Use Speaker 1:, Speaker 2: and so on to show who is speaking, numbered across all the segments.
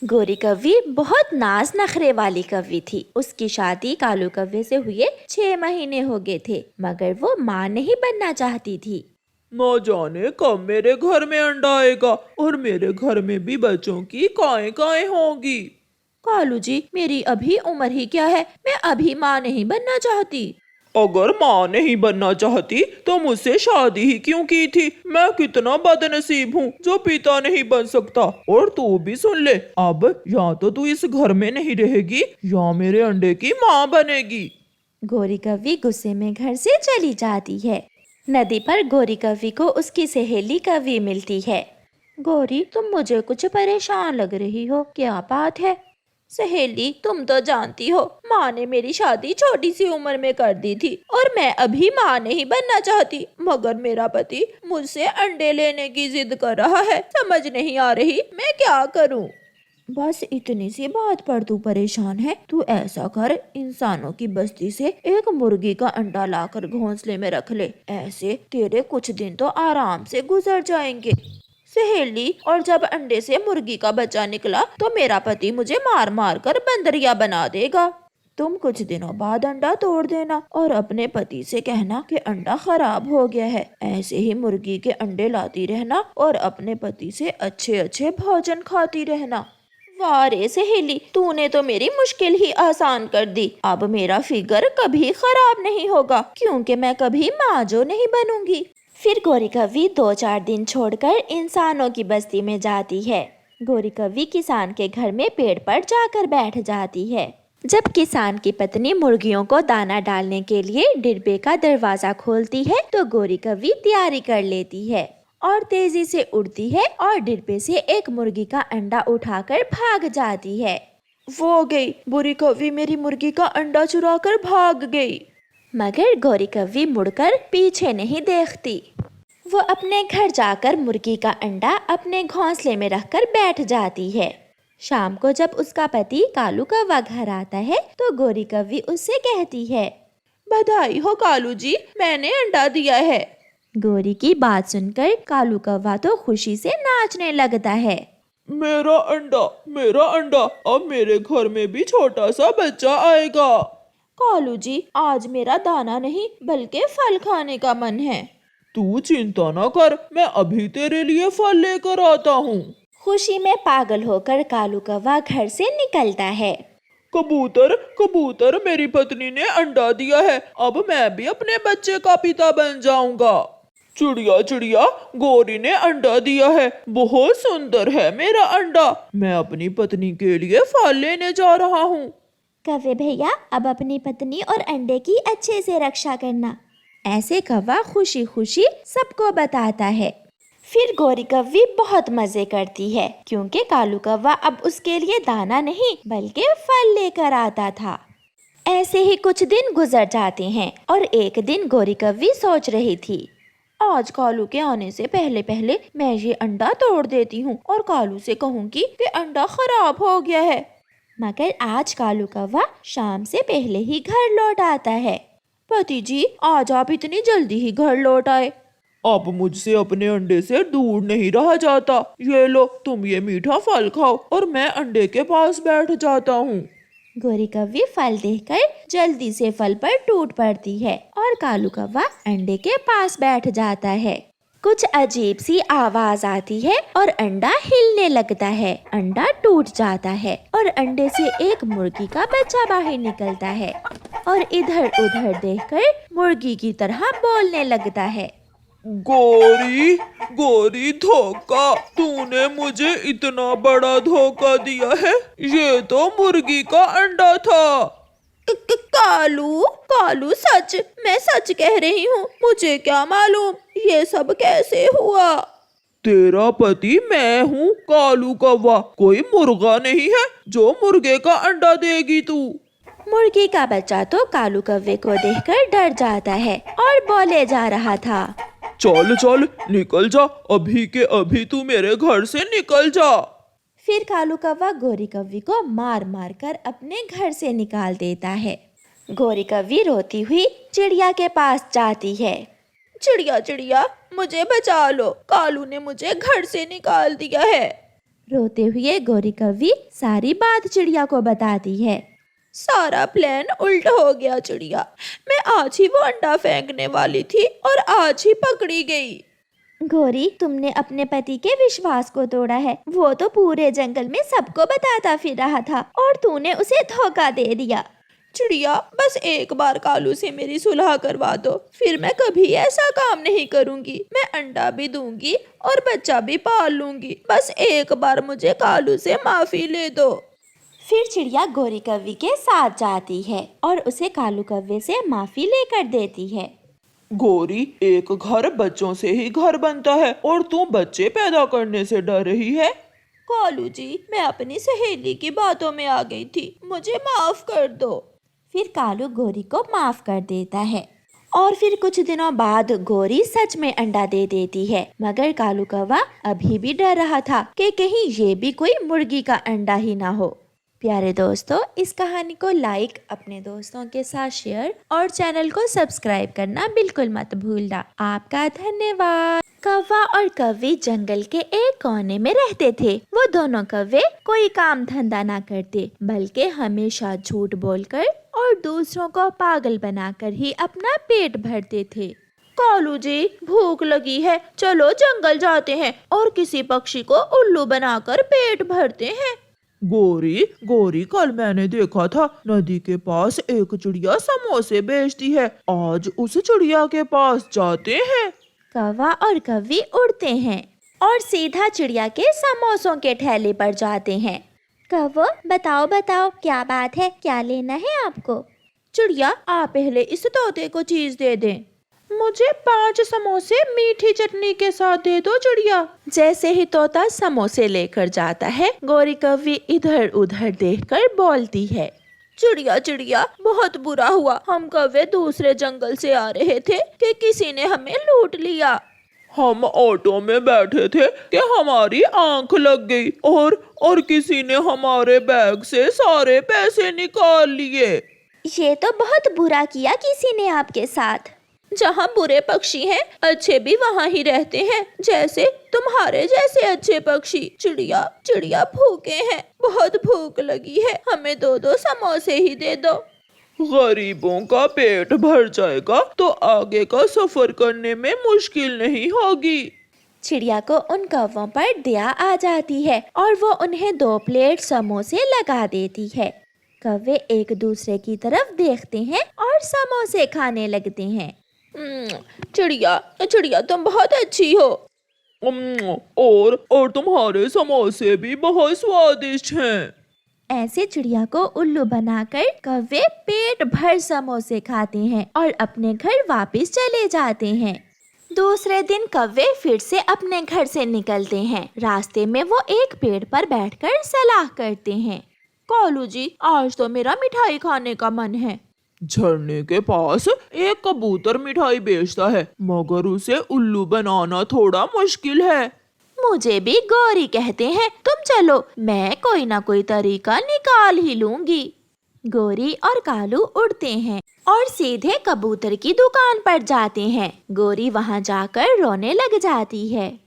Speaker 1: गोरी कव्वी बहुत नाज नखरे वाली कव्वी थी। उसकी शादी कालू कव्वे से हुए 6 महीने हो गए थे, मगर वो माँ नहीं बनना चाहती थी।
Speaker 2: न जाने कब मेरे घर में अंडा आएगा और मेरे घर में भी बच्चों की काएं काएं होंगी।
Speaker 1: कालू जी, मेरी अभी उम्र ही क्या है, मैं अभी माँ नहीं बनना चाहती।
Speaker 2: अगर माँ नहीं बनना चाहती तो मुझसे शादी ही क्यों की थी। मैं कितना बदनसीब हूँ जो पिता नहीं बन सकता। और तू भी सुन ले, अब या तो तू इस घर में नहीं रहेगी या मेरे अंडे की माँ बनेगी।
Speaker 1: गोरी कव्वी गुस्से में घर से चली जाती है। नदी पर गोरी कव्वी को उसकी सहेली कव्वी मिलती है। गोरी, तुम मुझे कुछ परेशान लग रही हो, क्या बात है? सहेली, तुम तो जानती हो माँ ने मेरी शादी छोटी सी उम्र में कर दी थी और मैं अभी माँ नहीं बनना चाहती, मगर मेरा पति मुझसे अंडे लेने की जिद कर रहा है। समझ नहीं आ रही मैं क्या करूँ। बस इतनी सी बात पर तू परेशान है? तू ऐसा कर, इंसानों की बस्ती से एक मुर्गी का अंडा लाकर घोंसले में रख ले, ऐसे तेरे कुछ दिन तो आराम से गुजर जाएंगे। सहेली, और जब अंडे से मुर्गी का बच्चा निकला तो मेरा पति मुझे मार मार कर बंदरिया बना देगा। तुम कुछ दिनों बाद अंडा तोड़ देना और अपने पति से कहना कि अंडा खराब हो गया है। ऐसे ही मुर्गी के अंडे लाती रहना और अपने पति से अच्छे अच्छे भोजन खाती रहना। वाह रे सहेली, तूने तो मेरी मुश्किल ही आसान कर दी। अब मेरा फिगर कभी खराब नहीं होगा, क्योंकि मैं कभी माँ नहीं बनूंगी। फिर गोरी कव्वी 2-4 दिन छोड़कर इंसानों की बस्ती में जाती है। गोरी कव्वी किसान के घर में पेड़ पर जाकर बैठ जाती है। जब किसान की पत्नी मुर्गियों को दाना डालने के लिए डिब्बे का दरवाजा खोलती है तो गोरी कव्वी तैयारी कर लेती है और तेजी से उड़ती है और डिब्बे से एक मुर्गी का अंडा उठाकर भाग जाती है। वो गई, बुरी कव्वी मेरी मुर्गी का अंडा चुराकर भाग गई। मगर गोरी कव्वी मुड़कर पीछे नहीं देखती। वो अपने घर जाकर मुर्गी का अंडा अपने घोंसले में रखकर बैठ जाती है। शाम को जब उसका पति कालू कौवा घर आता है तो गोरी कव्वी उससे कहती है, बधाई हो कालू जी, मैंने अंडा दिया है। गोरी की बात सुनकर कालू कौवा तो खुशी से नाचने लगता है।
Speaker 2: मेरा अंडा, अब मेरे घर में भी छोटा सा बच्चा आएगा।
Speaker 1: कालू जी, आज मेरा दाना नहीं बल्कि फल खाने का मन है।
Speaker 2: तू चिंता न कर, मैं अभी तेरे लिए फल लेकर आता हूँ।
Speaker 1: खुशी में पागल होकर कालू कौवा घर से निकलता है।
Speaker 2: कबूतर कबूतर, मेरी पत्नी ने अंडा दिया है, अब मैं भी अपने बच्चे का पिता बन जाऊंगा। चिड़िया चिड़िया, गोरी ने अंडा दिया है, बहुत सुंदर है मेरा अंडा, मैं अपनी पत्नी के लिए फल लेने जा रहा हूँ।
Speaker 1: कौवे भैया, अब अपनी पत्नी और अंडे की अच्छे से रक्षा करना। ऐसे कौवा खुशी खुशी सबको बताता है। फिर गोरी कव्वी बहुत मजे करती है, क्योंकि कालू कौवा अब उसके लिए दाना नहीं बल्कि फल लेकर आता था। ऐसे ही कुछ दिन गुजर जाते हैं और एक दिन गोरी कव्वी सोच रही थी, आज कालू के आने से पहले पहले मैं ये अंडा तोड़ देती हूँ और कालू से कहूँगी कि अंडा खराब हो गया है। मगर आज कालू कौवा शाम से पहले ही घर लौट आता है। पति जी, आज आप इतनी जल्दी ही घर लौट आए।
Speaker 2: अब मुझसे अपने अंडे से दूर नहीं रहा जाता। ये लो, तुम ये मीठा फल खाओ और मैं अंडे के पास बैठ जाता हूँ।
Speaker 1: गोरी कव्वी फल देखकर जल्दी से फल पर टूट पड़ती है और कालू कौवा अंडे के पास बैठ जाता है। कुछ अजीब सी आवाज आती है और अंडा हिलने लगता है। अंडा टूट जाता है और अंडे से एक मुर्गी का बच्चा बाहर निकलता है और इधर उधर देखकर मुर्गी की तरह बोलने लगता है,
Speaker 2: गोरी गोरी धोखा, तूने मुझे इतना बड़ा धोखा दिया है, ये तो मुर्गी का अंडा था।
Speaker 1: कालू कालू, सच, मैं सच कह रही हूँ, मुझे क्या मालूम ये सब कैसे हुआ।
Speaker 2: तेरा पति मैं हूँ कालू कौवा, कोई मुर्गा नहीं है जो मुर्गे का अंडा देगी तू।
Speaker 1: मुर्गी का बच्चा तो कालू कौवे को देखकर डर जाता है और बोले जा रहा था,
Speaker 2: चल चल निकल जा, अभी के अभी तू मेरे घर से निकल जा।
Speaker 1: फिर कालू कौवा गोरी कव्वी को मार मार कर अपने घर से निकाल देता है। गोरी कव्वी रोती हुई चिड़िया के पास जाती है। चिड़िया चिड़िया, मुझे बचा लो, कालू ने मुझे घर से निकाल दिया है। रोते हुए गोरी कौवी सारी बात चिड़िया को बताती है।
Speaker 3: सारा प्लान उल्ट हो गया चिड़िया। मैं आज ही वो अंडा फेंकने वाली थी और आज ही पकड़ी गई।
Speaker 1: गोरी, तुमने अपने पति के विश्वास को तोड़ा है। वो तो पूरे जंगल में सबको बताता फिर रहा था और तूने उसे धोखा दे दिया।
Speaker 3: चिड़िया, बस एक बार कालू से मेरी सुलह करवा दो, फिर मैं कभी ऐसा काम नहीं करूंगी। मैं अंडा भी दूंगी और बच्चा भी पाल लूंगी। बस एक बार मुझे कालू से माफी ले दो।
Speaker 1: फिर चिड़िया गोरी कौवी के साथ जाती है और उसे कालू कौवे से माफी लेकर देती है।
Speaker 2: गोरी, एक घर बच्चों से ही घर बनता है और तू बच्चे पैदा करने से डर रही है।
Speaker 3: कालू जी, मैं अपनी सहेली की बातों में आ गई थी, मुझे माफ कर दो।
Speaker 1: फिर कालू गोरी को माफ कर देता है और फिर कुछ दिनों बाद गोरी सच में अंडा दे देती है। मगर कालू कौवा अभी भी डर रहा था कि कहीं ये भी कोई मुर्गी का अंडा ही ना हो। प्यारे दोस्तों, इस कहानी को लाइक, अपने दोस्तों के साथ शेयर और चैनल को सब्सक्राइब करना बिल्कुल मत भूलना। आपका धन्यवाद। कौवा और कौवी जंगल के एक कोने में रहते थे। वो दोनों कौवे कोई काम धंधा ना करते, बल्कि हमेशा झूठ बोलकर और दूसरों को पागल बनाकर ही अपना पेट भरते थे।
Speaker 3: कालू जी, भूख लगी है, चलो जंगल जाते हैं और किसी पक्षी को उल्लू बनाकर पेट भरते हैं।
Speaker 2: गोरी, कल मैंने देखा था नदी के पास एक चिड़िया समोसे बेचती है। आज उस चिड़िया के पास जाते हैं।
Speaker 1: कौवा और कौवी उड़ते हैं और सीधा चिड़िया के समोसों के ठेले पर जाते हैं। कौवो, बताओ बताओ, क्या बात है, क्या लेना है आपको?
Speaker 3: चिड़िया, आप पहले इस तोते को चीज दे दें। मुझे 5 समोसे मीठी चटनी के साथ दे दो चिड़िया।
Speaker 1: जैसे ही तोता समोसे लेकर जाता है, गोरी कौवी इधर उधर देखकर बोलती है,
Speaker 3: चिड़िया, बहुत बुरा हुआ। हम कौवे दूसरे जंगल से आ रहे थे कि किसी ने हमें लूट लिया।
Speaker 2: हम ऑटो में बैठे थे कि हमारी आंख लग गई और किसी ने हमारे बैग से सारे पैसे निकाल लिए।
Speaker 1: ये तो बहुत बुरा किया किसी ने आपके साथ।
Speaker 3: जहाँ बुरे पक्षी हैं, अच्छे भी वहाँ ही रहते हैं, जैसे तुम्हारे जैसे अच्छे पक्षी। चिड़िया भूखे हैं, बहुत भूख लगी है, हमें 2-2 समोसे ही दे दो।
Speaker 2: गरीबों का पेट भर जाएगा तो आगे का सफर करने में मुश्किल नहीं होगी।
Speaker 1: चिड़िया को उन कौवों पर दया आ जाती है और वो उन्हें 2 प्लेट समोसे लगा देती है। कौवे एक दूसरे की तरफ देखते हैं और समोसे खाने लगते हैं।
Speaker 3: चिड़िया, तुम बहुत अच्छी हो।
Speaker 2: और तुम्हारे समोसे भी बहुत स्वादिष्ट हैं।
Speaker 1: ऐसे चिड़िया को उल्लू बनाकर कौवे पेट भर समोसे खाते हैं और अपने घर वापस चले जाते हैं। दूसरे दिन कौवे फिर से अपने घर से निकलते हैं। रास्ते में वो एक पेड़ पर बैठकर सलाह करते हैं।
Speaker 3: कालू जी, आज तो मेरा मिठाई खाने का मन है।
Speaker 2: झरने के पास एक कबूतर मिठाई बेचता है, मगर उसे उल्लू बनाना थोड़ा मुश्किल है।
Speaker 1: मुझे भी गौरी कहते हैं, तुम चलो, मैं कोई ना कोई तरीका निकाल ही लूंगी। गोरी और कालू उड़ते हैं और सीधे कबूतर की दुकान पर जाते हैं। गोरी वहां जाकर रोने लग जाती है।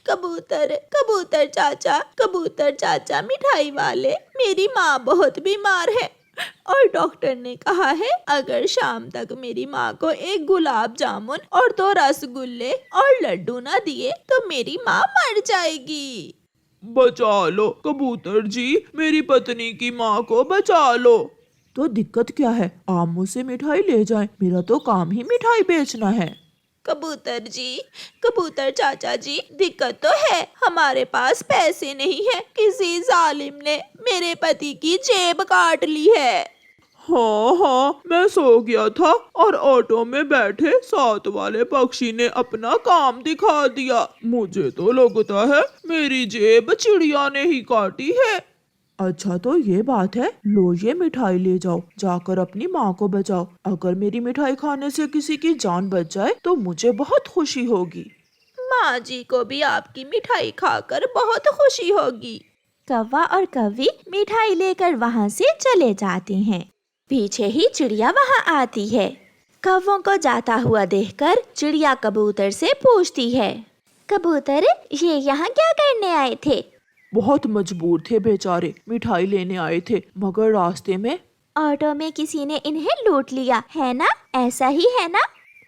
Speaker 3: कबूतर चाचा मिठाई वाले, मेरी माँ बहुत बीमार है और डॉक्टर ने कहा है अगर शाम तक मेरी माँ को एक गुलाब जामुन और 2 रसगुल्ले और लड्डू ना दिए तो मेरी माँ मर जाएगी।
Speaker 2: बचा लो कबूतर जी, मेरी पत्नी की माँ को बचा लो। तो दिक्कत क्या है, आप मुझसे मिठाई ले जाएं, मेरा तो काम ही मिठाई बेचना है।
Speaker 3: कबूतर चाचा जी, दिक्कत तो है, हमारे पास पैसे नहीं है। किसी जालिम ने मेरे पति की जेब काट ली है।
Speaker 2: हाँ, मैं सो गया था और ऑटो में बैठे साथ वाले पक्षी ने अपना काम दिखा दिया। मुझे तो लगता है मेरी जेब चिड़िया ने ही काटी है। अच्छा तो ये बात है, लो ये मिठाई ले जाओ, जाकर अपनी माँ को बचाओ। अगर मेरी मिठाई खाने से किसी की जान बच जाए तो मुझे बहुत खुशी होगी।
Speaker 3: माँ जी को भी आपकी मिठाई खाकर बहुत खुशी होगी।
Speaker 1: कौवा और कौवी मिठाई लेकर वहाँ से चले जाते हैं। पीछे ही चिड़िया वहाँ आती है। कौवों को जाता हुआ देखकर चिड़िया कबूतर से पूछती है, कबूतर, ये यहाँ क्या करने आए थे?
Speaker 2: बहुत मजबूर थे बेचारे, मिठाई लेने आए थे, मगर रास्ते में।
Speaker 1: ऑटो में किसी ने इन्हें लूट लिया है ना? ऐसा ही है ना?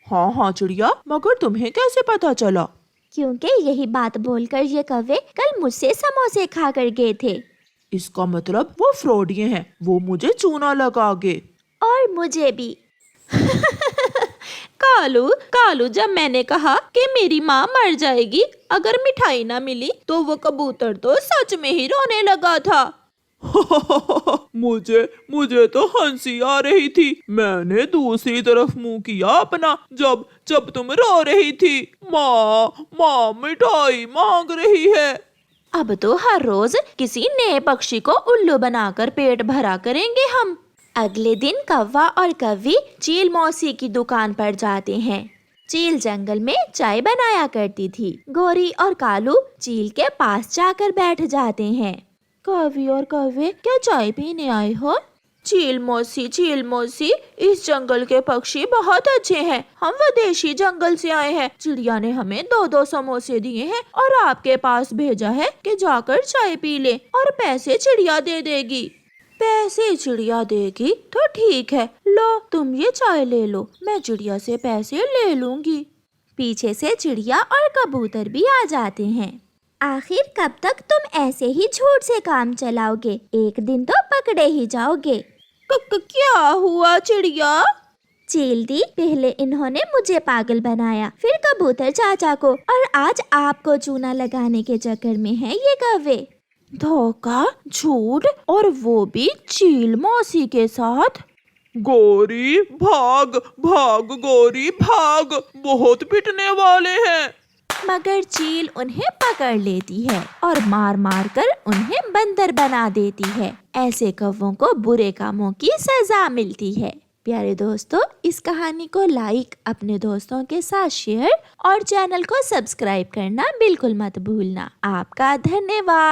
Speaker 2: हाँ हाँ चिड़िया, मगर तुम्हें कैसे पता चला?
Speaker 1: क्योंकि यही बात बोलकर ये कौवे कल मुझसे समोसे खा कर गए थे।
Speaker 2: इसका मतलब वो फ्रॉडिये हैं, वो मुझे चूना लगा गए।
Speaker 1: और मुझे भी।
Speaker 3: कालू कालू, जब मैंने कहा कि मेरी माँ मर जाएगी अगर मिठाई ना मिली, तो वो कबूतर तो सच में ही रोने लगा था।
Speaker 2: मुझे तो हंसी आ रही थी। मैंने दूसरी तरफ मुंह किया अपना जब तुम रो रही थी। माँ मिठाई मांग रही है।
Speaker 3: अब तो हर रोज किसी नए पक्षी को उल्लू बनाकर पेट भरा करेंगे हम।
Speaker 1: अगले दिन कौवा और कौवी चील मौसी की दुकान पर जाते हैं। चील जंगल में चाय बनाया करती थी। गोरी और कालू चील के पास जाकर बैठ जाते हैं। कौवी और कौवे, क्या चाय पीने आए हो?
Speaker 3: चील मौसी, इस जंगल के पक्षी बहुत अच्छे हैं। हम विदेशी जंगल से आए हैं। चिड़िया ने हमें 2-2 समोसे दिए हैं और आपके पास भेजा है कि जाकर चाय पी ले, और पैसे चिड़िया दे देगी।
Speaker 1: पैसे चिड़िया देगी तो ठीक है, लो तुम ये चाय ले लो, मैं चिड़िया से पैसे ले लूंगी। पीछे से चिड़िया और कबूतर भी आ जाते हैं। आखिर कब तक तुम ऐसे ही झूठ से काम चलाओगे? एक दिन तो पकड़े ही जाओगे।
Speaker 3: क्या हुआ चिड़िया?
Speaker 1: चील दी, पहले इन्होंने मुझे पागल बनाया, फिर कबूतर चाचा को, और आज आपको चूना लगाने के चक्कर में है ये कौवे।
Speaker 3: धोखा, झूठ, और वो भी चील मौसी के साथ।
Speaker 2: गोरी भाग गोरी भाग, बहुत पिटने वाले हैं।
Speaker 1: मगर चील उन्हें पकड़ लेती है और मार मार कर उन्हें बंदर बना देती है। ऐसे कौवों को बुरे कामों की सजा मिलती है। प्यारे दोस्तों, इस कहानी को लाइक, अपने दोस्तों के साथ शेयर और चैनल को सब्सक्राइब करना बिल्कुल मत भूलना। आपका धन्यवाद।